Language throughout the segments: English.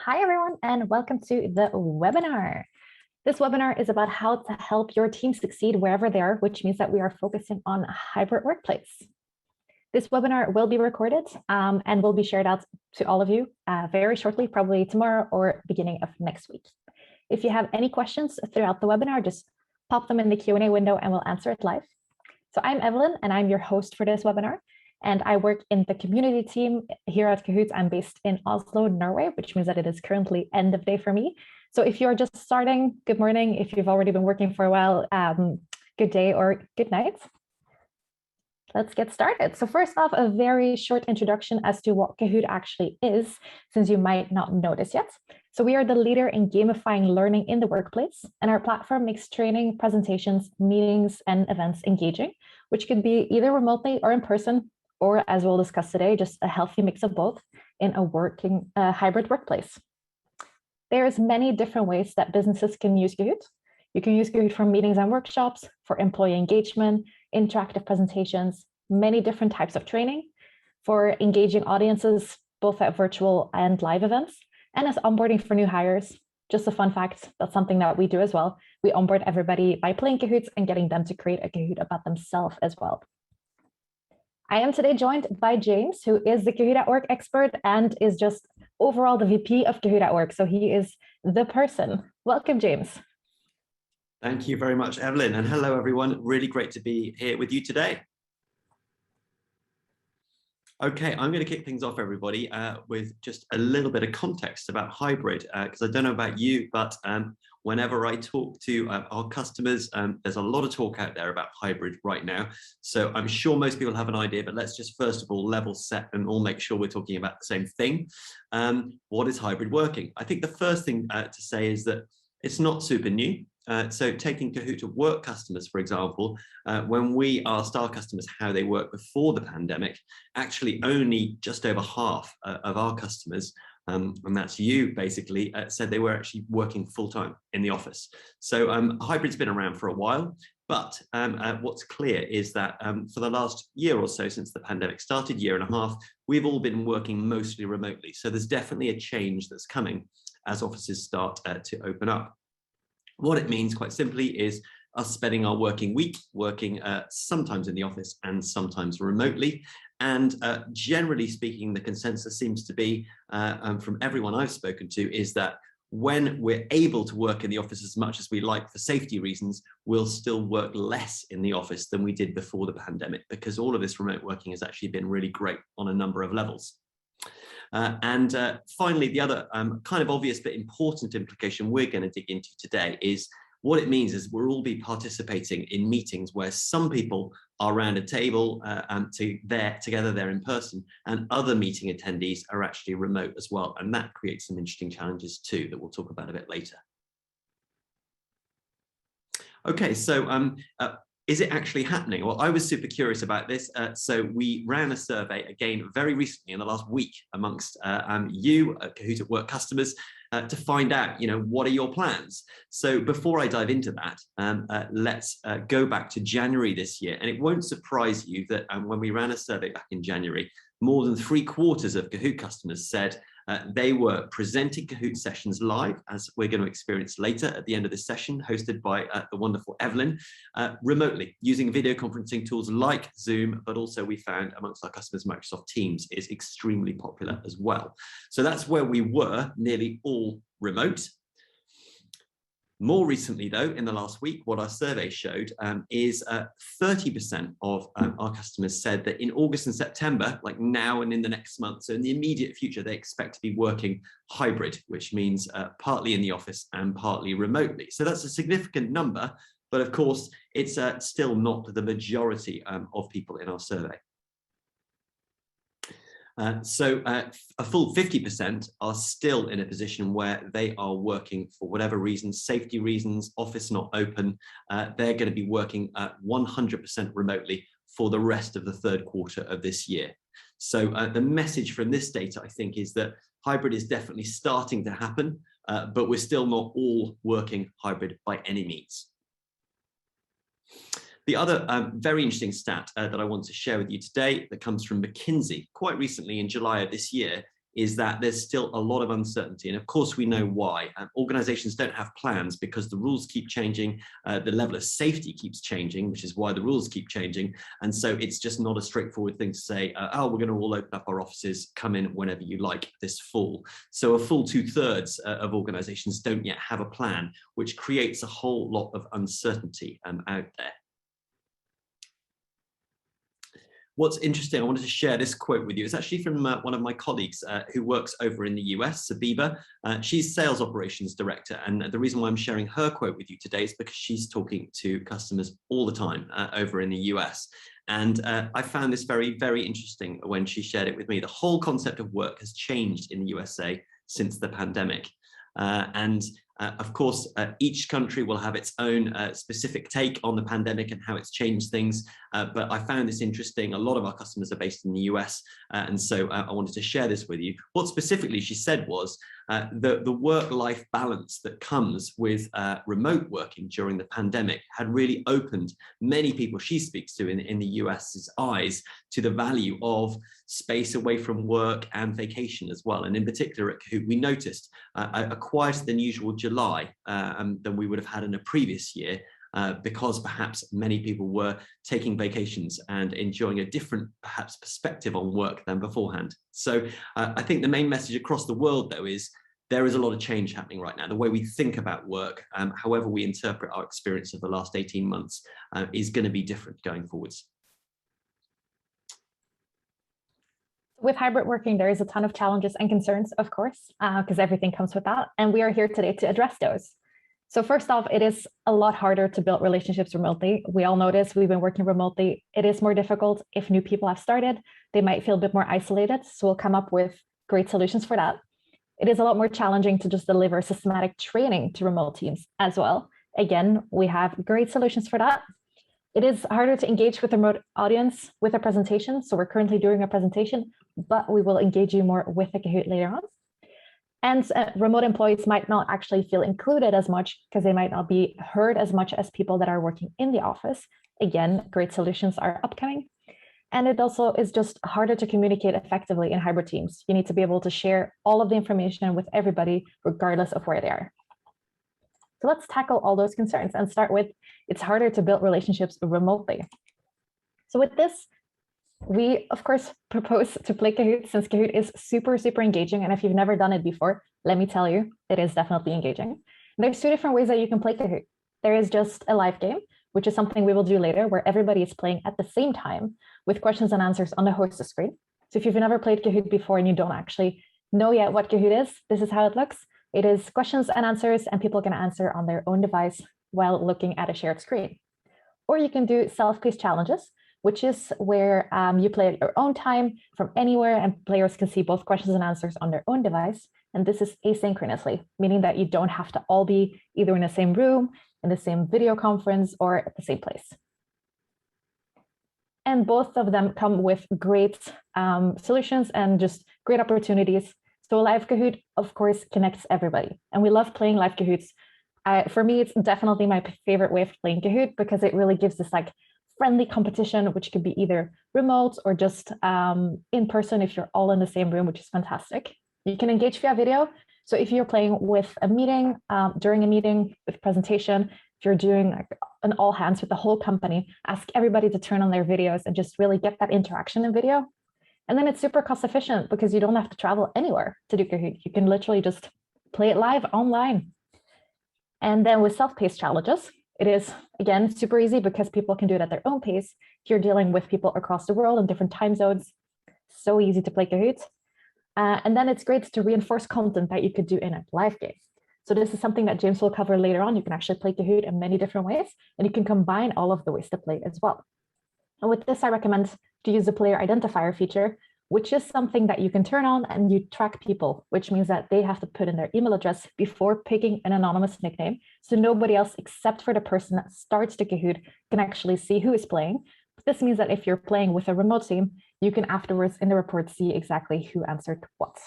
Hi, everyone, and welcome to the webinar. This webinar is about how to help your team succeed wherever they are, which means that we are focusing on a hybrid workplace. This webinar will be recorded and will be shared out to all of you very shortly, probably tomorrow or beginning of next week. If you have any questions throughout the webinar, just pop them in the Q&A window and we'll answer it live. So I'm Evelyn, and I'm your host for this webinar. And I work in the community team here at Kahoots. I'm based in Oslo, Norway, which means that it is currently end of day for me. So if you're just starting, good morning. If you've already been working for a while, good day or good night. Let's get started. So first off, a very short introduction as to what Kahoot actually is, since you might not know this yet. So we are the leader in gamifying learning in the workplace, and our platform makes training, presentations, meetings, and events engaging, which could be either remotely or in person, or as we'll discuss today, just a healthy mix of both in a working hybrid workplace. There's many different ways that businesses can use Kahoot. You can use Kahoot for meetings and workshops, for employee engagement, interactive presentations, many different types of training, for engaging audiences, both at virtual and live events, and as onboarding for new hires. Just a fun fact, that's something that we do as well. We onboard everybody by playing Kahoots and getting them to create a Kahoot about themselves as well. I am today joined by James, who is the Kahoot at Work expert and is just overall the VP of Kahoot at Work. So he is the person. Welcome, James. Thank you very much, Evelyn. And hello, everyone. Really great to be here with you today. Okay, I'm going to kick things off, everybody, with just a little bit of context about hybrid, because I don't know about you, but whenever I talk to our customers, there's a lot of talk out there about hybrid right now. So I'm sure most people have an idea, but let's just first of all level set and all make sure we're talking about the same thing. What is hybrid working? I think the first thing to say is that it's not super new. So taking Kahoot at Work customers, for example, when we asked our customers how they work before the pandemic, actually only just over half of our customers, and that's you basically, said they were actually working full-time in the office. So hybrid's been around for a while, but what's clear is that for the last year or so, since the pandemic started, year and a half, we've all been working mostly remotely. So there's definitely a change that's coming as offices start to open up. What it means, quite simply, is us spending our working week working sometimes in the office and sometimes remotely. And generally speaking, the consensus seems to be, from everyone I've spoken to, is that when we're able to work in the office as much as we like for safety reasons, we'll still work less in the office than we did before the pandemic, because all of this remote working has actually been really great on a number of levels. Finally, the other kind of obvious but important implication we're going to dig into today is what it means is we'll all be participating in meetings where some people are around a table together there in person, and other meeting attendees are actually remote as well. And that creates some interesting challenges too that we'll talk about a bit later. Okay, so is it actually happening? Well, I was super curious about this. So we ran a survey again very recently in the last week amongst you, Kahoot at Work customers, to find out, what are your plans? So before I dive into that, let's go back to January this year. And it won't surprise you that when we ran a survey back in January, more than 3/4 of Kahoot customers said they were presenting Kahoot sessions live, as we're going to experience later at the end of this session, hosted by the wonderful Evelyn, remotely, using video conferencing tools like Zoom, but also we found amongst our customers, Microsoft Teams is extremely popular as well. So that's where we were, nearly all remote. More recently, though, in the last week, what our survey showed is 30% of our customers said that in August and September, like now and in the next month, so in the immediate future, they expect to be working hybrid, which means partly in the office and partly remotely. So that's a significant number, but of course, it's still not the majority of people in our survey. So a full 50% are still in a position where they are working for whatever reasons, safety reasons, office not open. They're going to be working 100% remotely for the rest of the third quarter of this year. So the message from this data, I think, is that hybrid is definitely starting to happen, but we're still not all working hybrid by any means. The other very interesting stat that I want to share with you today that comes from McKinsey quite recently in July of this year is that there's still a lot of uncertainty. And of course, we know why. Organizations don't have plans because the rules keep changing, the level of safety keeps changing, which is why the rules keep changing. And so it's just not a straightforward thing to say, oh, we're going to all open up our offices, come in whenever you like this fall. So a full 2/3 of organizations don't yet have a plan, which creates a whole lot of uncertainty out there. What's interesting, I wanted to share this quote with you. It's actually from one of my colleagues who works over in the US, Sabiba. She's sales operations director. And the reason why I'm sharing her quote with you today is because she's talking to customers all the time over in the US. And I found this very, very interesting when she shared it with me. The whole concept of work has changed in the USA since the pandemic. Of course, each country will have its own specific take on the pandemic and how it's changed things. But I found this interesting. A lot of our customers are based in the US. And so I wanted to share this with you. What specifically she said was the work-life balance that comes with remote working during the pandemic had really opened many people she speaks to in the US's eyes to the value of space away from work and vacation as well. And in particular at Kahoot, we noticed a quieter than usual July than we would have had in a previous year. Because perhaps many people were taking vacations and enjoying a different perhaps perspective on work than beforehand. So I think the main message across the world though is there is a lot of change happening right now. The way we think about work, however we interpret our experience of the last 18 months is going to be different going forwards. With hybrid working, there is a ton of challenges and concerns, of course, because everything comes with that. And we are here today to address those. So first off, it is a lot harder to build relationships remotely. We all notice we've been working remotely. It is more difficult. If new people have started, they might feel a bit more isolated. So we'll come up with great solutions for that. It is a lot more challenging to just deliver systematic training to remote teams as well. Again, we have great solutions for that. It is harder to engage with the remote audience with a presentation. So we're currently doing a presentation, but we will engage you more with the Kahoot later on. And remote employees might not actually feel included as much because they might not be heard as much as people that are working in the office. Again, great solutions are upcoming. And it also is just harder to communicate effectively in hybrid teams. You need to be able to share all of the information with everybody, regardless of where they are. So let's tackle all those concerns and start with, it's harder to build relationships remotely. So with this, we, of course, propose to play Kahoot since Kahoot is super, super engaging. And if you've never done it before, let me tell you, it is definitely engaging. And there's two different ways that you can play Kahoot. There is just a live game, which is something we will do later, where everybody is playing at the same time with questions and answers on the host screen. So if you've never played Kahoot before and you don't actually know yet what Kahoot is, this is how it looks. It is questions and answers, and people can answer on their own device while looking at a shared screen. Or you can do self-paced challenges, which is where you play at your own time from anywhere, and players can see both questions and answers on their own device. And this is asynchronously, meaning that you don't have to all be either in the same room, in the same video conference, or at the same place. And both of them come with great solutions and just great opportunities. So live Kahoot, of course, connects everybody. And we love playing live Kahoots. For me, it's definitely my favorite way of playing Kahoot because it really gives this like friendly competition, which could be either remote or just in person if you're all in the same room, which is fantastic. You can engage via video. So if you're playing with a meeting, during a meeting with a presentation, if you're doing like an all hands with the whole company, ask everybody to turn on their videos and just really get that interaction in video. And then it's super cost efficient because you don't have to travel anywhere to do Kahoot. You can literally just play it live online. And then with self-paced challenges, it is, again, super easy because people can do it at their own pace. If you're dealing with people across the world in different time zones, so easy to play Kahoot. And then it's great to reinforce content that you could do in a live game. So this is something that James will cover later on. You can actually play Kahoot in many different ways, and you can combine all of the ways to play as well. And with this, I recommend to use the player identifier feature, which is something that you can turn on and you track people, which means that they have to put in their email address before picking an anonymous nickname. So nobody else except for the person that starts the Kahoot can actually see who is playing. But this means that if you're playing with a remote team, you can afterwards in the report see exactly who answered what.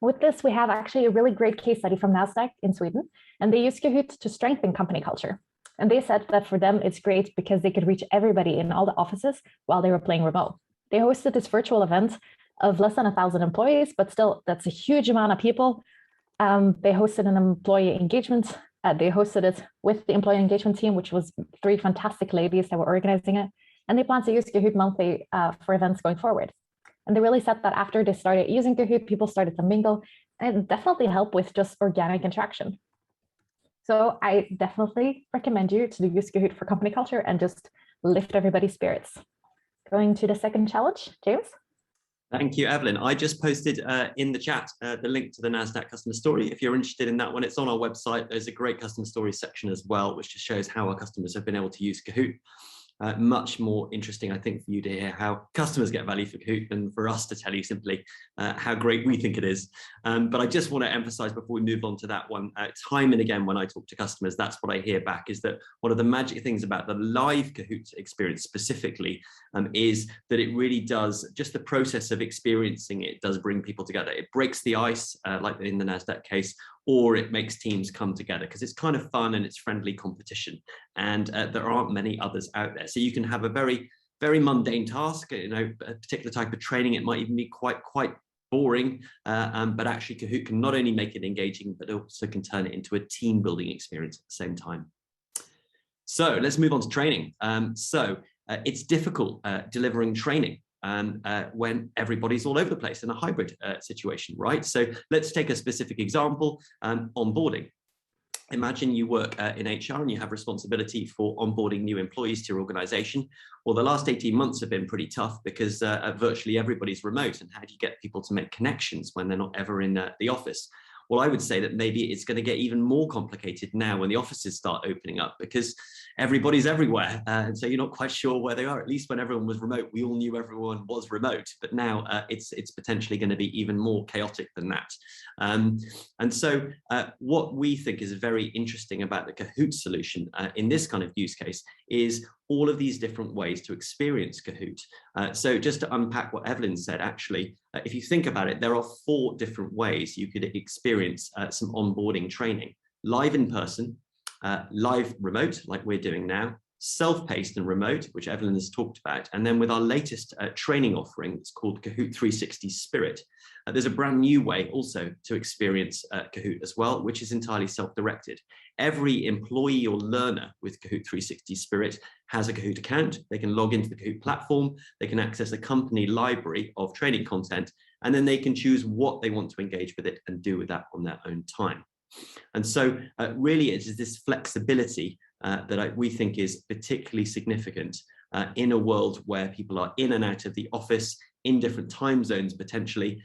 With this, we have actually a really great case study from NASDAQ in Sweden, and they use Kahoot to strengthen company culture. And they said that for them, it's great because they could reach everybody in all the offices while they were playing remote. They hosted this virtual event of less than 1,000 employees, but still that's a huge amount of people. They hosted an employee engagement. They hosted it with the employee engagement team, which was 3 fantastic ladies that were organizing it. And they plan to use Kahoot monthly for events going forward. And they really said that after they started using Kahoot, people started to mingle, and it definitely helped with just organic interaction. So I definitely recommend you to use Kahoot for company culture and just lift everybody's spirits. Going to the second challenge, James. Thank you, Evelyn. I just posted in the chat the link to the NASDAQ customer story. If you're interested in that one, it's on our website. There's a great customer story section as well, which just shows how our customers have been able to use Kahoot. Much more interesting, I think, for you to hear how customers get value for Kahoot than for us to tell you simply how great we think it is. But I just want to emphasize before we move on to that one, time and again, when I talk to customers, that's what I hear back, is that one of the magic things about the live Kahoot experience specifically is that it really does, just the process of experiencing it does bring people together. It breaks the ice, like in the NASDAQ case, or it makes teams come together because it's kind of fun and it's friendly competition. And there aren't many others out there. So you can have a very, very mundane task, you know, a particular type of training. It might even be quite boring, but actually Kahoot can not only make it engaging, but also can turn it into a team building experience at the same time. So let's move on to training. It's difficult delivering training when everybody's all over the place in a hybrid situation, right? So let's take a specific example, onboarding. Imagine you work in HR and you have responsibility for onboarding new employees to your organization. Well, the last 18 months have been pretty tough because virtually everybody's remote. And how do you get people to make connections when they're not ever in the office? Well, I would say that maybe it's going to get even more complicated now when the offices start opening up because everybody's everywhere. And so you're not quite sure where they are. At least when everyone was remote, we all knew everyone was remote. But now it's potentially going to be even more chaotic than that. And so what we think is very interesting about the Kahoot solution in this kind of use case is all of these different ways to experience Kahoot. So just to unpack what Evelyn said, actually, if you think about it, there are 4 different ways you could experience some onboarding training. Live in person, live remote, like we're doing now, self-paced and remote, which Evelyn has talked about. And then with our latest training offering, it's called Kahoot 360 Spirit. There's a brand new way also to experience Kahoot as well, which is entirely self-directed. Every employee or learner with Kahoot 360 Spirit has a Kahoot account. They can log into the Kahoot platform. They can access a company library of training content, and then they can choose what they want to engage with it and do with that on their own time. And so really it is this flexibility that we think is particularly significant in a world where people are in and out of the office, in different time zones potentially,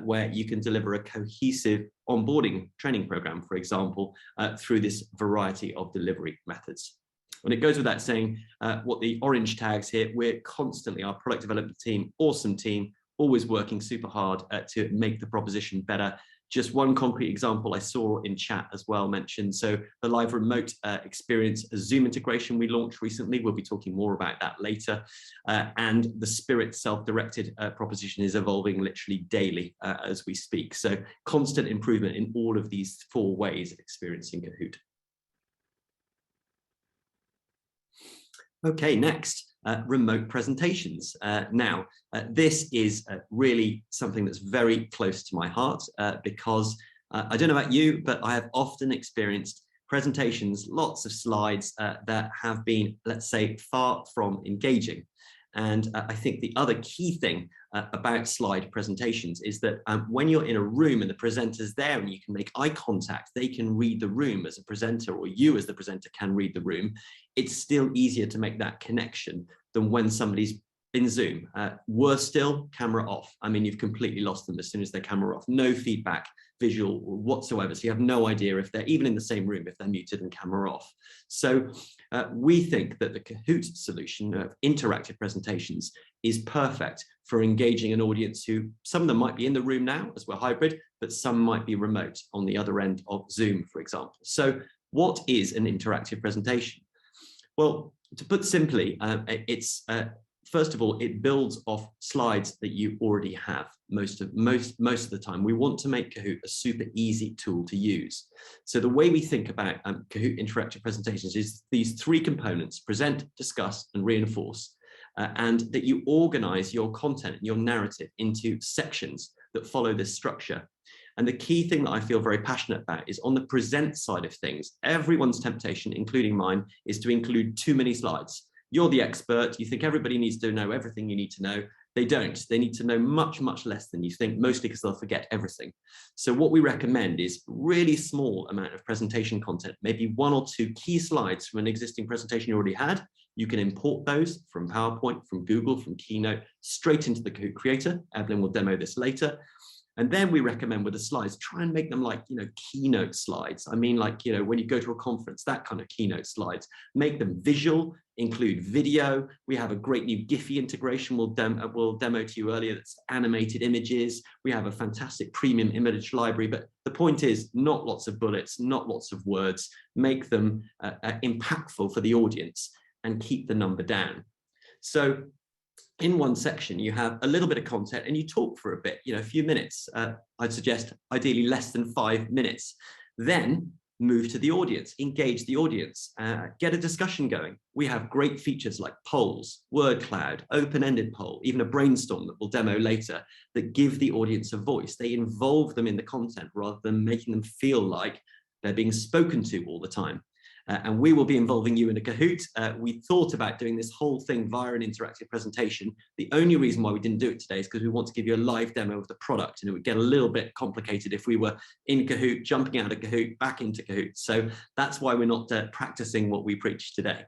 where you can deliver a cohesive onboarding training program, for example, through this variety of delivery methods. And it goes without saying what the orange tags here, we're constantly, our product development team, awesome team, always working super hard to make the proposition better. Just one concrete example I saw in chat as well mentioned. So the live remote experience, a Zoom integration we launched recently. We'll be talking more about that later. And the Spirit self-directed proposition is evolving literally daily as we speak. So constant improvement in all of these 4 ways of experiencing Kahoot. Okay, next. Remote presentations. Now, this is really something that's very close to my heart because I don't know about you, but I have often experienced presentations, lots of slides that have been, let's say, far from engaging. And I think the other key thing about slide presentations is that when you're in a room and the presenter's there and you can make eye contact, they can read the room as a presenter, or you as the presenter can read the room. It's still easier to make that connection than when somebody's in Zoom. Worse still, camera off. I mean, you've completely lost them as soon as their camera off. No feedback, visual whatsoever. So you have no idea if they're even in the same room, if they're muted and camera off. So we think that the Kahoot solution of interactive presentations is perfect for engaging an audience who, some of them might be in the room now as we're hybrid, but some might be remote on the other end of Zoom, for example. So what is an interactive presentation? Well, to put simply, it's first of all, it builds off slides that you already have most of the time. We want to make Kahoot a super easy tool to use. So the way we think about Kahoot interactive presentations is these 3 components: present, discuss, and reinforce. and that you organize your content and your narrative into sections that follow this structure. And the key thing that I feel very passionate about is on the present side of things, everyone's temptation, including mine, is to include too many slides. You're the expert. You think everybody needs to know everything you need to know. They don't. They need to know much, much less than you think, mostly because they'll forget everything. So what we recommend is really small amount of presentation content, maybe 1 or 2 key slides from an existing presentation you already had. You can import those from PowerPoint, from Google, from Keynote, straight into the Kahoot Creator. Evelyn will demo this later. And then we recommend with the slides, try and make them like, keynote slides. I mean, like, when you go to a conference, that kind of keynote slides, make them visual, include video. We have a great new Giphy integration we'll demo to you earlier, that's animated images. We have a fantastic premium image library, but the point is not lots of bullets, not lots of words, make them impactful for the audience and keep the number down. So in one section, you have a little bit of content and you talk for a bit, a few minutes. I'd suggest ideally less than 5 minutes. Then move to the audience, engage the audience, get a discussion going. We have great features like polls, word cloud, open-ended poll, even a brainstorm that we'll demo later, that give the audience a voice. They involve them in the content rather than making them feel like they're being spoken to all the time. And we will be involving you in a Kahoot. We thought about doing this whole thing via an interactive presentation. The only reason why we didn't do it today is because we want to give you a live demo of the product, and it would get a little bit complicated if we were in Kahoot, jumping out of Kahoot, back into Kahoot. So that's why we're not practicing what we preach today.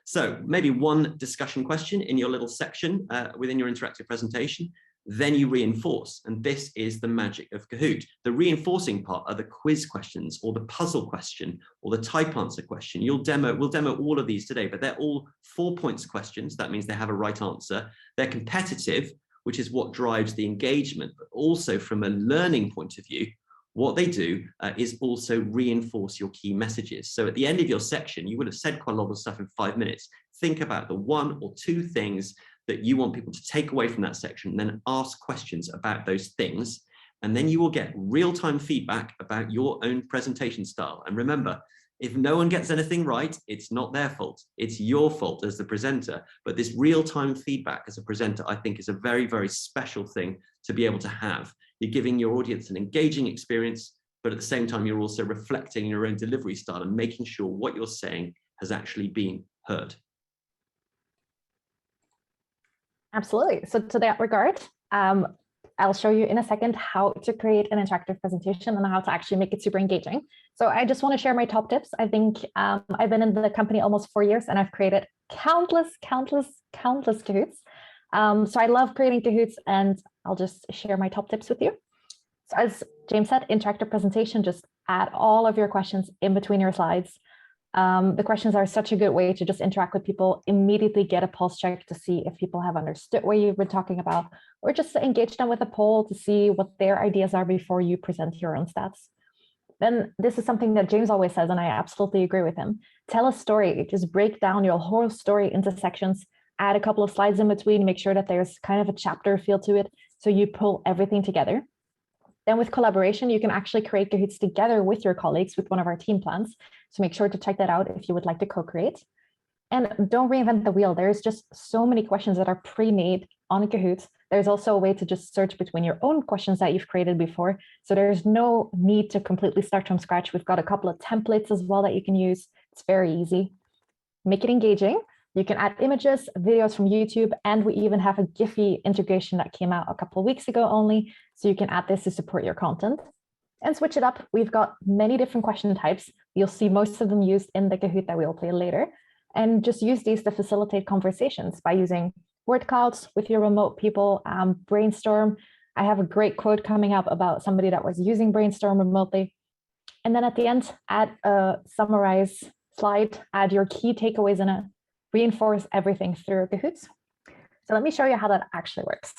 So maybe one discussion question in your little section within your interactive presentation. Then you reinforce, and this is the magic of Kahoot. The reinforcing part are the quiz questions or the puzzle question or the type answer question. We'll demo all of these today, but they're all 4 points questions. That means they have a right answer. They're competitive, which is what drives the engagement, but also from a learning point of view, what they do is also reinforce your key messages. So at the end of your section, you would have said quite a lot of stuff in 5 minutes. Think about the 1 or 2 things that you want people to take away from that section, and then ask questions about those things. And then you will get real-time feedback about your own presentation style. And remember, if no one gets anything right, it's not their fault. It's your fault as the presenter. But this real-time feedback as a presenter, I think, is a very, very special thing to be able to have. You're giving your audience an engaging experience, but at the same time, you're also reflecting your own delivery style and making sure what you're saying has actually been heard. Absolutely. So to that regard, I'll show you in a second how to create an interactive presentation and how to actually make it super engaging. So I just want to share my top tips. I think I've been in the company almost 4 years, and I've created countless Kahoots. So I love creating Kahoots, and I'll just share my top tips with you. So as James said, interactive presentation, just add all of your questions in between your slides. The questions are such a good way to just interact with people, immediately get a pulse check to see if people have understood what you've been talking about, or just to engage them with a poll to see what their ideas are before you present your own stats. Then this is something that James always says, and I absolutely agree with him. Tell a story, just break down your whole story into sections, add a couple of slides in between, make sure that there's kind of a chapter feel to it, so you pull everything together. Then with collaboration, you can actually create Kahoots together with your colleagues with one of our team plans. So make sure to check that out if you would like to co-create. And don't reinvent the wheel. There's just so many questions that are pre-made on Kahoot. There's also a way to just search between your own questions that you've created before. So there's no need to completely start from scratch. We've got a couple of templates as well that you can use. It's very easy. Make it engaging. You can add images, videos from YouTube, and we even have a Giphy integration that came out a couple of weeks ago only. So you can add this to support your content. And switch it up. We've got many different question types. You'll see most of them used in the Kahoot that we will play later. And just use these to facilitate conversations by using word clouds with your remote people, brainstorm. I have a great quote coming up about somebody that was using brainstorm remotely. And then at the end, add a summarize slide, add your key takeaways in it, reinforce everything through Kahoots. So let me show you how that actually works.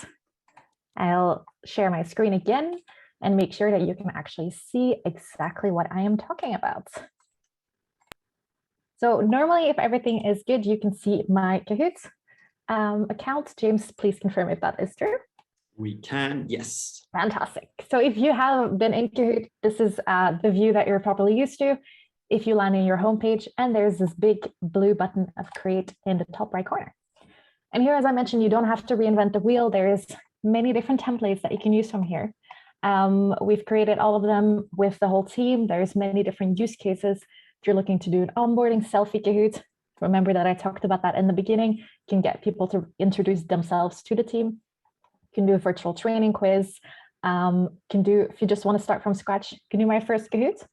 I'll share my screen again and make sure that you can actually see exactly what I am talking about. So normally, if everything is good, you can see my Kahoot account. James, please confirm if that is true. We can, yes. Fantastic. So if you have been in Kahoot, this is the view that you're probably used to. If you land in your homepage, and there's this big blue button of create in the top right corner. And here, as I mentioned, you don't have to reinvent the wheel. There's many different templates that you can use from here. We've created all of them with the whole team. There's many different use cases. If you're looking to do an onboarding selfie Kahoot, remember that I talked about that in the beginning. You can get people to introduce themselves to the team. You can do a virtual training quiz. Can do, if you just want to start from scratch, you can do my first Kahoot,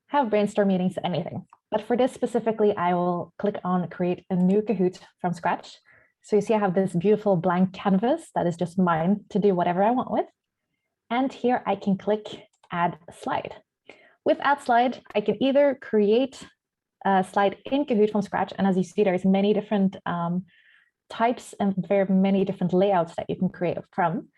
have brainstorm meetings, anything. But for this specifically, I will click on create a new Kahoot from scratch. So you see I have this beautiful blank canvas that is just mine to do whatever I want with. And here I can click add slide. With add slide, I can either create a slide in Kahoot from scratch. And as you see, there's many different types and very many different layouts that you can create from.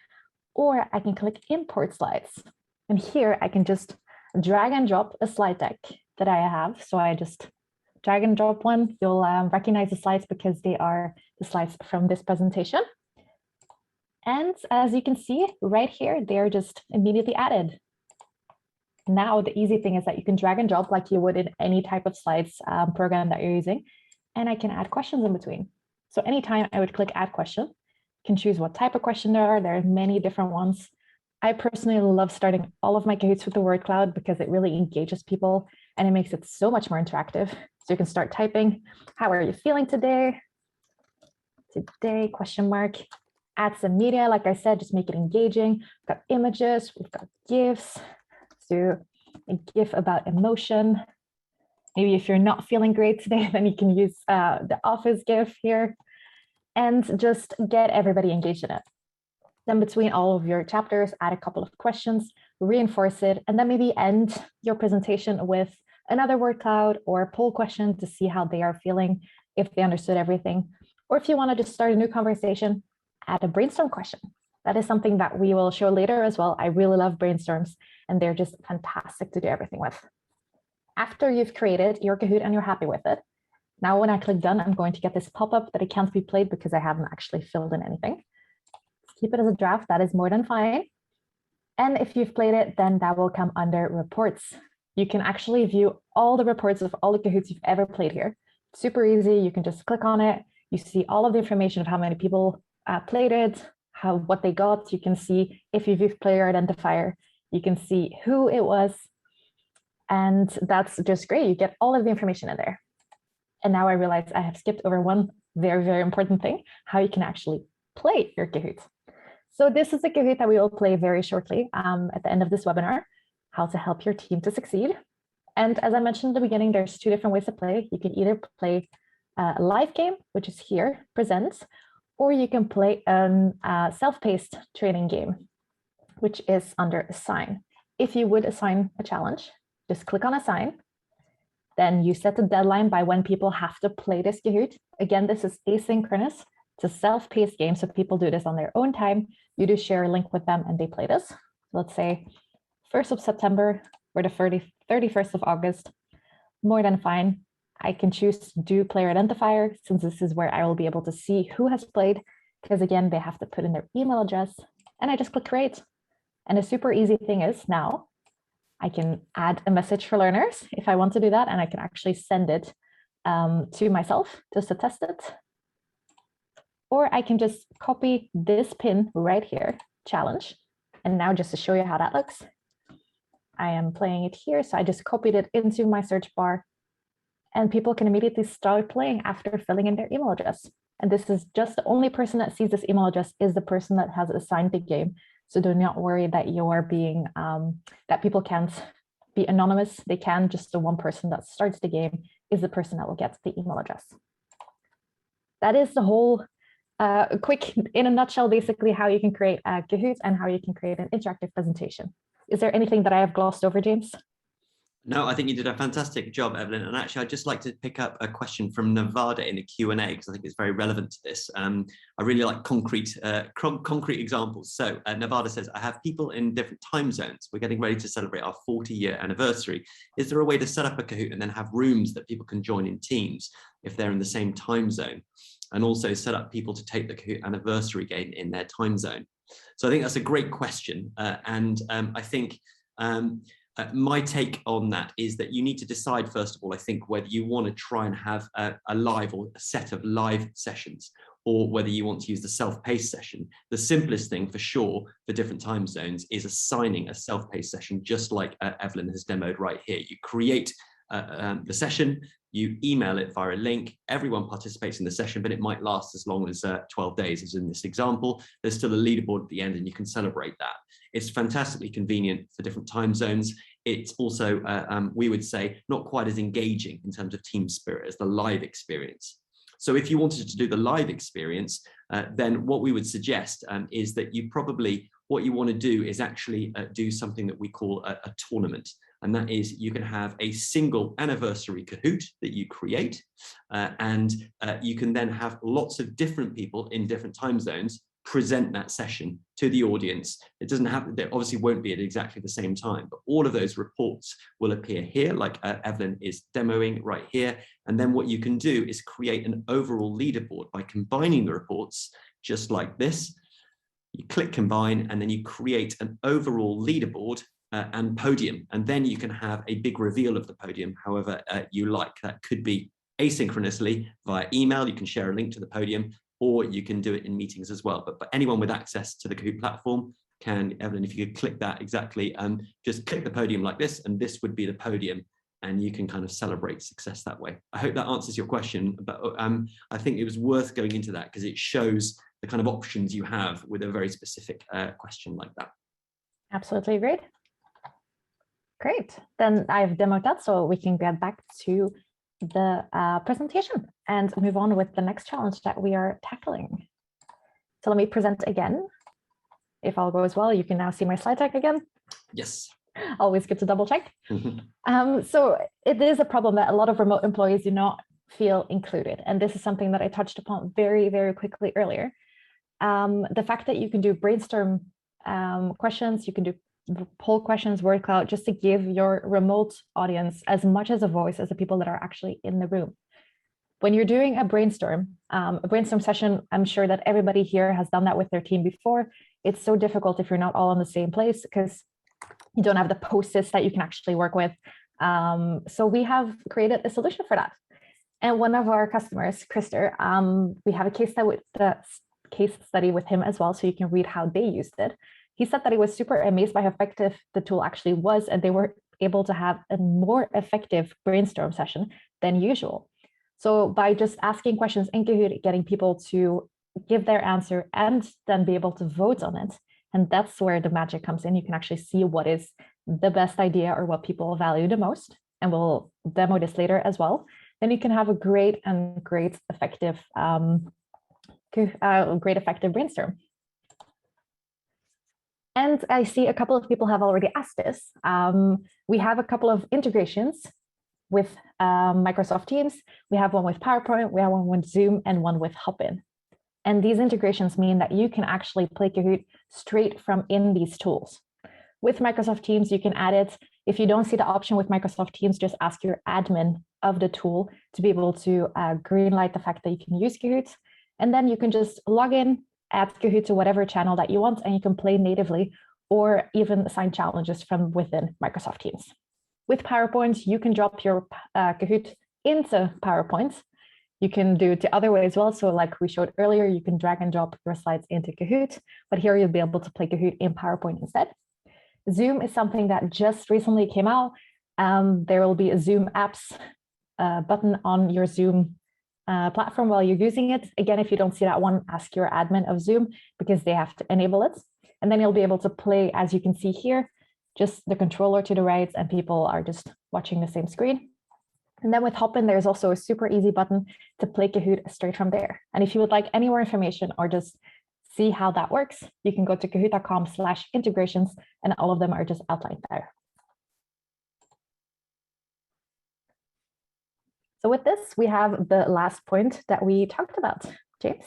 Or I can click import slides. And here I can just drag and drop a slide deck that I have. So I just drag and drop one. You'll recognize the slides because they are the slides from this presentation. And as you can see right here, they're just immediately added. Now, the easy thing is that you can drag and drop like you would in any type of slides program that you're using. And I can add questions in between. So anytime I would click add question, you can choose what type of question there are. There are many different ones. I personally love starting all of my Kahoots with the word cloud because it really engages people and it makes it so much more interactive. So you can start typing, how are you feeling today? Today, question mark. Add some media, like I said, just make it engaging. We've got images, we've got GIFs. So a GIF about emotion. Maybe if you're not feeling great today, then you can use the office GIF here and just get everybody engaged in it. Then between all of your chapters, add a couple of questions, reinforce it, and then maybe end your presentation with another word cloud or poll question to see how they are feeling, if they understood everything. Or if you want to just start a new conversation, add a brainstorm question. That is something that we will show later as well. I really love brainstorms, and they're just fantastic to do everything with. After you've created your Kahoot and you're happy with it, now when I click done, I'm going to get this pop-up that it can't be played because I haven't actually filled in anything. Keep it as a draft, that is more than fine. And if you've played it, then that will come under reports. You can actually view all the reports of all the Kahoots you've ever played here. Super easy, you can just click on it. You see all of the information of how many people played it, what they got. You can see if you've used player identifier, you can see who it was. And that's just great. You get all of the information in there. And now I realize I have skipped over one very, very important thing, how you can actually play your Kahoot. So this is the Kahoot that we will play very shortly at the end of this webinar, how to help your team to succeed. And as I mentioned at the beginning, there's two different ways to play. You can either play a live game, which is here, presents, or you can play a self-paced training game, which is under assign. If you would assign a challenge, just click on assign. Then you set the deadline by when people have to play this Kahoot. Again, this is asynchronous. It's a self-paced game, so people do this on their own time. You do share a link with them and they play this. Let's say 1st of September or the 31st of August, more than fine. I can choose to do player identifier since this is where I will be able to see who has played, because again, they have to put in their email address and I just click create. And a super easy thing is now I can add a message for learners if I want to do that, and I can actually send it to myself just to test it. Or I can just copy this pin right here, challenge. And now just to show you how that looks, I am playing it here. So I just copied it into my search bar and people can immediately start playing after filling in their email address. And this is just the only person that sees this email address is the person that has assigned the game. So do not worry that you're being, that people can't be anonymous. They can, just the one person that starts the game is the person that will get the email address. That is the whole quick, in a nutshell, basically how you can create a Kahoot and how you can create an interactive presentation. Is there anything that I have glossed over, James? No, I think you did a fantastic job, Evelyn. And actually, I'd just like to pick up a question from Nevada in a Q&A because I think it's very relevant to this. I really like concrete examples. So Nevada says, I have people in different time zones. We're getting ready to celebrate our 40-year anniversary. Is there a way to set up a Kahoot and then have rooms that people can join in teams if they're in the same time zone? And also set up people to take the Kahoot anniversary game in their time zone. So I think that's a great question. I think my take on that is that you need to decide, first of all, I think, whether you want to try and have a live or a set of live sessions, or whether you want to use the self-paced session. The simplest thing for sure for different time zones is assigning a self-paced session, just like Evelyn has demoed right here. You create the session, you email it via a link, everyone participates in the session, but it might last as long as 12 days, as in this example. There's still a leaderboard at the end and you can celebrate that. It's fantastically convenient for different time zones. It's also, we would say, not quite as engaging in terms of team spirit as the live experience. So if you wanted to do the live experience, then what we would suggest is that what you want to do is actually do something that we call a tournament. And that is, you can have a single anniversary Kahoot that you create, and you can then have lots of different people in different time zones present that session to the audience. It doesn't have, there obviously won't be at exactly the same time, but all of those reports will appear here, like Evelyn is demoing right here. And then what you can do is create an overall leaderboard by combining the reports just like this. You click combine, and then you create an overall leaderboard and podium, and then you can have a big reveal of the podium however you like. That could be asynchronously via email. You can share a link to the podium, or you can do it in meetings as well. But anyone with access to the Kahoot platform can, Evelyn, if you could click that exactly, just click the podium like this, and this would be the podium, and you can kind of celebrate success that way. I hope that answers your question, but I think it was worth going into that because it shows the kind of options you have with a very specific question like that. Absolutely great. Great, then I've demoed that, so we can get back to the presentation and move on with the next challenge that we are tackling. So let me present again. If all goes well, you can now see my slide deck again. Yes. Always good to double check. So it is a problem that a lot of remote employees do not feel included. And this is something that I touched upon very, very quickly earlier. The fact that you can do brainstorm questions, you can do poll questions, word cloud, just to give your remote audience as much as a voice as the people that are actually in the room. When you're doing a brainstorm session, I'm sure that everybody here has done that with their team before. It's so difficult if you're not all in the same place because you don't have the post-its that you can actually work with. So we have created a solution for that. And one of our customers, Krister, we have a case study with him as well, so you can read how they used it. He said that he was super amazed by how effective the tool actually was, and they were able to have a more effective brainstorm session than usual. So by just asking questions in Kahoot, getting people to give their answer and then be able to vote on it, and that's where the magic comes in. You can actually see what is the best idea or what people value the most, and we'll demo this later as well. Then you can have a great effective brainstorm. And I see a couple of people have already asked this. We have a couple of integrations with Microsoft Teams. We have one with PowerPoint, we have one with Zoom, and one with Hopin. And these integrations mean that you can actually play Kahoot straight from in these tools. With Microsoft Teams, you can add it. If you don't see the option with Microsoft Teams, just ask your admin of the tool to be able to greenlight the fact that you can use Kahoot. And then you can just log in, add Kahoot to whatever channel that you want, and you can play natively or even assign challenges from within Microsoft Teams. With PowerPoint, you can drop your Kahoot into PowerPoint. You can do it the other way as well. So like we showed earlier, you can drag and drop your slides into Kahoot, but here you'll be able to play Kahoot in PowerPoint instead. Zoom is something that just recently came out. There will be a Zoom apps button on your Zoom platform while you're using it. Again, if you don't see that one, ask your admin of Zoom because they have to enable it. And then you'll be able to play, as you can see here, just the controller to the right, and people are just watching the same screen. And then with Hopin, there's also a super easy button to play Kahoot straight from there. And if you would like any more information or just see how that works, you can go to kahoot.com/integrations, and all of them are just outlined there. So with this, we have the last point that we talked about. James?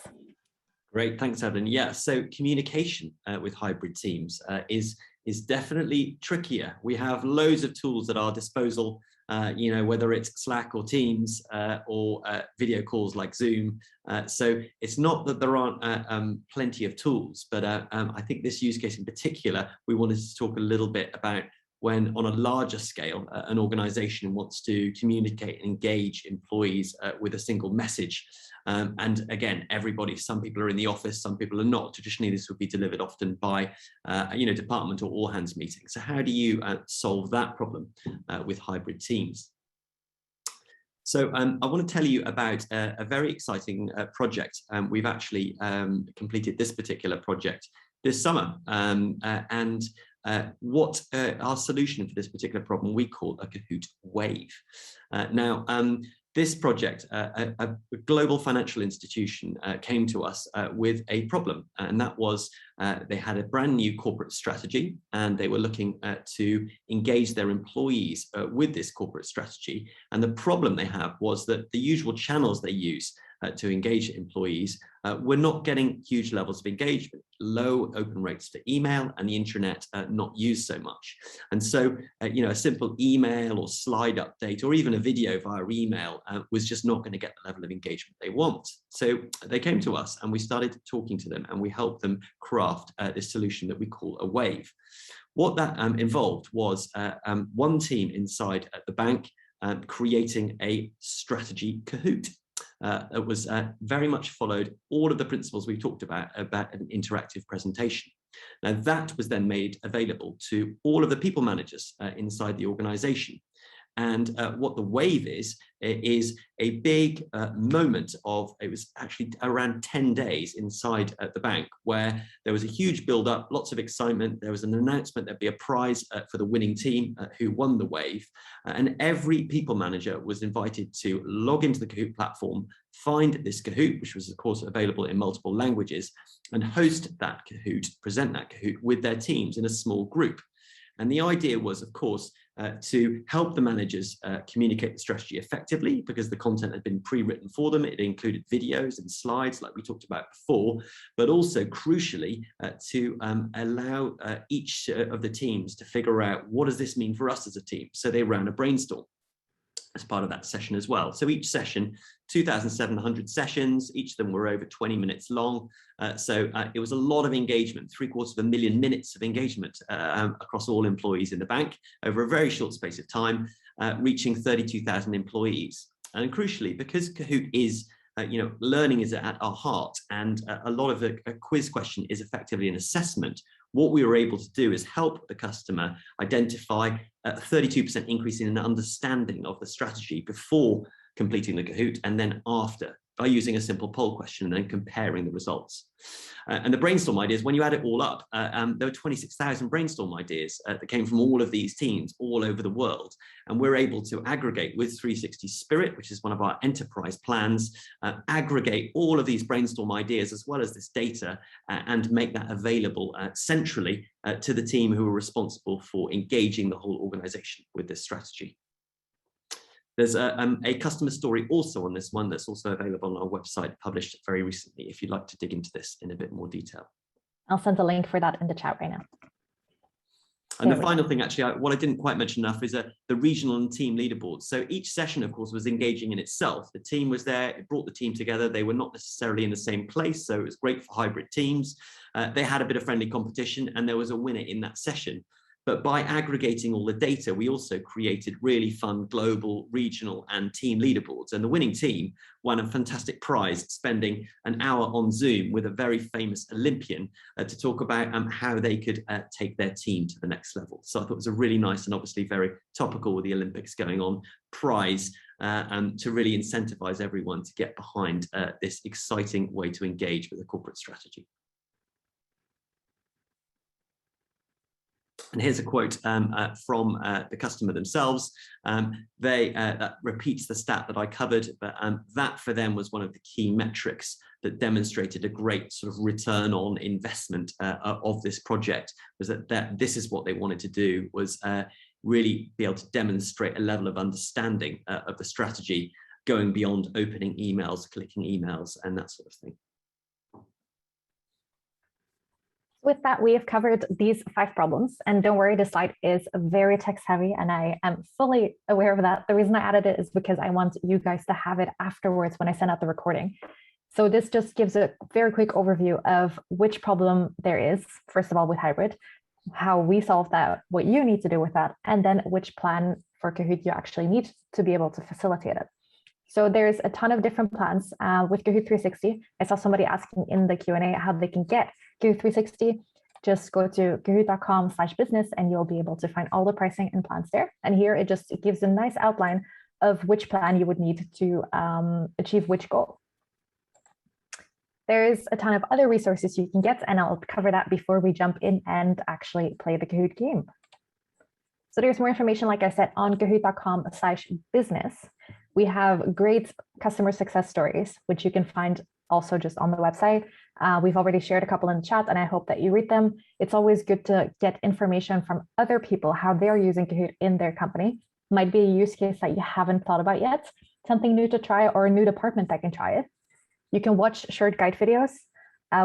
Great, thanks, Evelyn. Yeah, so communication with hybrid teams is definitely trickier. We have loads of tools at our disposal, whether it's Slack or Teams or video calls like Zoom. So it's not that there aren't plenty of tools, but I think this use case in particular, we wanted to talk a little bit about when on a larger scale, an organization wants to communicate and engage employees with a single message. And again, some people are in the office, some people are not. Traditionally, this would be delivered often by, department or all hands meetings. So how do you solve that problem with hybrid teams? So I want to tell you about a very exciting project. We've actually completed this particular project this summer. What our solution for this particular problem we call a Kahoot Wave. This project, a global financial institution came to us with a problem, and that was they had a brand new corporate strategy, and they were looking to engage their employees with this corporate strategy. And the problem they have was that the usual channels they use to engage employees were not getting huge levels of engagement, low open rates for email, and the intranet not used so much. And so, a simple email or slide update or even a video via email was just not going to get the level of engagement they want. So they came to us and we started talking to them, and we helped them craft this solution that we call a wave. What that involved was one team inside the bank creating a strategy Kahoot. It was very much followed all of the principles we talked about an interactive presentation. Now that was then made available to all of the people managers inside the organization. And what the wave is a big moment of, it was actually around 10 days inside the bank, where there was a huge build up, lots of excitement. There was an announcement there'd be a prize for the winning team who won the wave. And every people manager was invited to log into the Kahoot platform, find this Kahoot, which was of course available in multiple languages, and host that Kahoot, present that Kahoot with their teams in a small group. And the idea was, of course, to help the managers communicate the strategy effectively, because the content had been pre-written for them. It included videos and slides like we talked about before, but also crucially to allow each of the teams to figure out, what does this mean for us as a team? So they ran a brainstorm as part of that session as well. So each session, 2,700 sessions, each of them were over 20 minutes long. So it was a lot of engagement, 750,000 minutes of engagement across all employees in the bank over a very short space of time, reaching 32,000 employees. And crucially, because Kahoot is learning is at our heart, and a lot of a quiz question is effectively an assessment. What we were able to do is help the customer identify a 32% increase in an understanding of the strategy before completing the Kahoot, and then after, by using a simple poll question and then comparing the results. And the brainstorm ideas, when you add it all up, there were 26,000 brainstorm ideas that came from all of these teams all over the world. And we're able to aggregate with 360 Spirit, which is one of our enterprise plans, aggregate all of these brainstorm ideas as well as this data and make that available centrally to the team who are responsible for engaging the whole organization with this strategy. There's a customer story also on this one that's also available on our website, published very recently, if you'd like to dig into this in a bit more detail. I'll send a link for that in the chat right now. And the final thing, actually, what I didn't quite mention enough is the regional and team leaderboards. So each session, of course, was engaging in itself. The team was there, it brought the team together. They were not necessarily in the same place, so it was great for hybrid teams. They had a bit of friendly competition, and there was a winner in that session. But by aggregating all the data, we also created really fun global, regional, and team leaderboards. And the winning team won a fantastic prize, spending an hour on Zoom with a very famous Olympian to talk about how they could take their team to the next level. So I thought it was a really nice and obviously very topical with the Olympics going on prize to really incentivize everyone to get behind this exciting way to engage with a corporate strategy. And here's a quote from the customer themselves. That repeats the stat that I covered, but that for them was one of the key metrics that demonstrated a great sort of return on investment of this project, was that this is what they wanted to do, was really be able to demonstrate a level of understanding of the strategy, going beyond opening emails, clicking emails, and that sort of thing. With that, we have covered these 5 problems, and don't worry, the slide is very text heavy, and I am fully aware of that. The reason I added it is because I want you guys to have it afterwards when I send out the recording. So this just gives a very quick overview of which problem there is, first of all, with hybrid, how we solve that, what you need to do with that, and then which plan for Kahoot you actually need to be able to facilitate it. So there's a ton of different plans with Kahoot 360. I saw somebody asking in the Q&A how they can get Kahoot 360. Just go to kahoot.com/business and you'll be able to find all the pricing and plans there. And here it gives a nice outline of which plan you would need to achieve which goal. There's a ton of other resources you can get, and I'll cover that before we jump in and actually play the Kahoot game. So there's more information, like I said, on kahoot.com/business. We have great customer success stories, which you can find also just on the website. We've already shared a couple in the chat, and I hope that you read them. It's always good to get information from other people, how they're using Kahoot in their company. Might be a use case that you haven't thought about yet, something new to try, or a new department that can try it. You can watch short guide videos.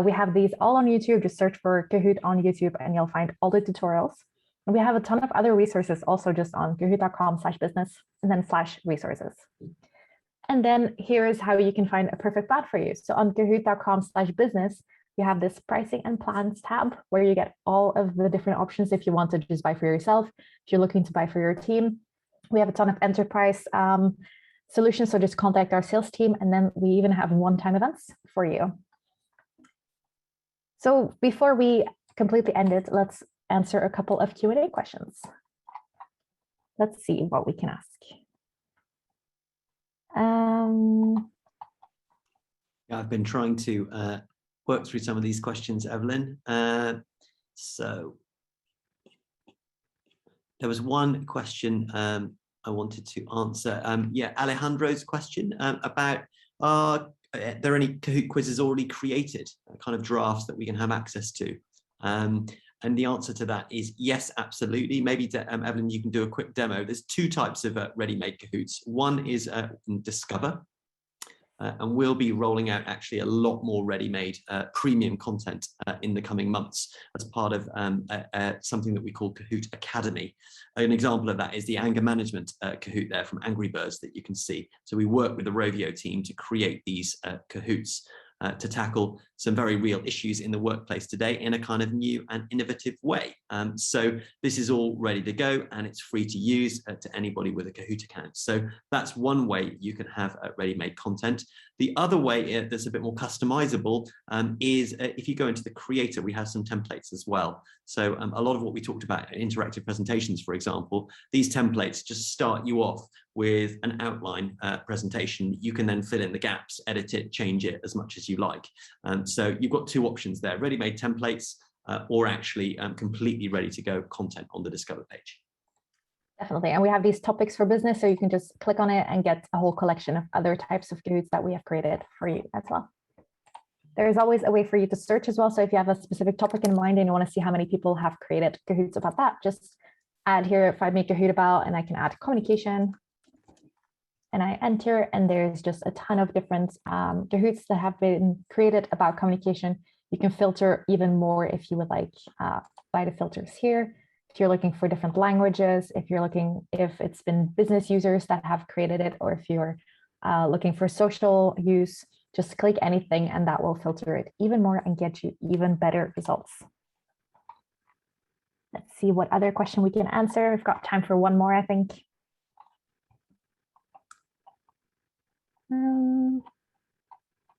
We have these all on YouTube. Just search for Kahoot on YouTube and you'll find all the tutorials. And we have a ton of other resources also just on kahoot.com/business and then /resources. And then here is how you can find a perfect plan for you. So on kahoot.com/business, you have this pricing and plans tab where you get all of the different options if you want to just buy for yourself, if you're looking to buy for your team. We have a ton of enterprise solutions, so just contact our sales team, and then we even have one-time events for you. So before we completely end it, let's answer a couple of Q&A questions. Let's see what we can ask. I've been trying to work through some of these questions, Evelyn. So there was one question I wanted to answer. Yeah, Alejandro's question about are there any Kahoot quizzes already created, kind of drafts that we can have access to? And the answer to that is yes, absolutely. Maybe Evelyn, you can do a quick demo. There's two types of ready-made Kahoots. One is Discover, and we'll be rolling out actually a lot more ready-made premium content in the coming months as part of something that we call Kahoot Academy. An example of that is the anger management Kahoot there from Angry Birds that you can see. So we work with the Rovio team to create these Kahoots to tackle some very real issues in the workplace today in a kind of new and innovative way. So this is all ready to go and it's free to use to anybody with a Kahoot account. So that's one way you can have ready-made content. The other way that's a bit more customizable is if you go into the creator, we have some templates as well. So a lot of what we talked about, interactive presentations, for example, these templates just start you off with an outline presentation. You can then fill in the gaps, edit it, change it as much as you like. So you've got two options there, ready-made templates or actually completely ready to go content on the Discover page. Definitely. And we have these topics for business, so you can just click on it and get a whole collection of other types of Kahoots that we have created for you as well. There is always a way for you to search as well. So if you have a specific topic in mind and you want to see how many people have created Kahoots about that, just add here, find me Kahoot about, and I can add communication. And I enter, and there's just a ton of different Kahoots that have been created about communication. You can filter even more if you would like by the filters here. If you're looking for different languages, if it's been business users that have created it, or if you're looking for social use, just click anything and that will filter it even more and get you even better results. Let's see what other question we can answer. We've got time for one more, I think. Ton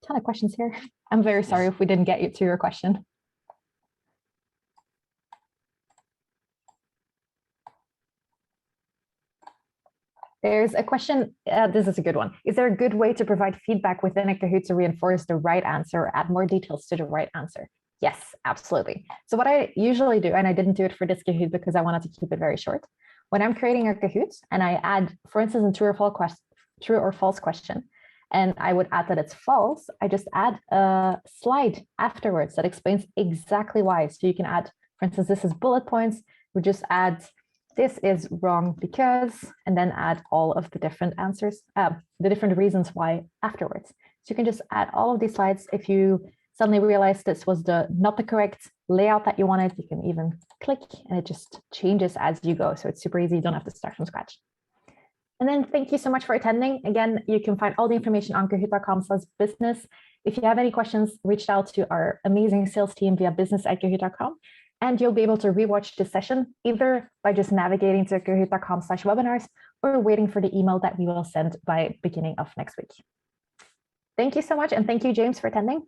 of questions here. I'm very sorry if we didn't get you to your question. There's a question, this is a good one. Is there a good way to provide feedback within a Kahoot to reinforce the right answer or add more details to the right answer? Yes, absolutely. So what I usually do, and I didn't do it for this Kahoot because I wanted to keep it very short. When I'm creating a Kahoot and I add, for instance, a true or false question, and I would add that it's false, I just add a slide afterwards that explains exactly why. So you can add, for instance, this is bullet points. We just add, this is wrong because, and then add all of the different answers, the different reasons why afterwards. So you can just add all of these slides. If you suddenly realize this was not the correct layout that you wanted, you can even click and it just changes as you go. So it's super easy. You don't have to start from scratch. And then thank you so much for attending. Again, you can find all the information on kahoot.com/business. If you have any questions, reach out to our amazing sales team via business@kahoot.com. And you'll be able to rewatch this session either by just navigating to kahoot.com/webinars or waiting for the email that we will send by beginning of next week. Thank you so much. And thank you, James, for attending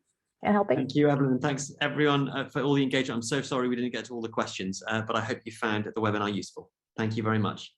and helping. Thank you, Evelyn. Thanks, everyone, for all the engagement. I'm so sorry we didn't get to all the questions, but I hope you found the webinar useful. Thank you very much.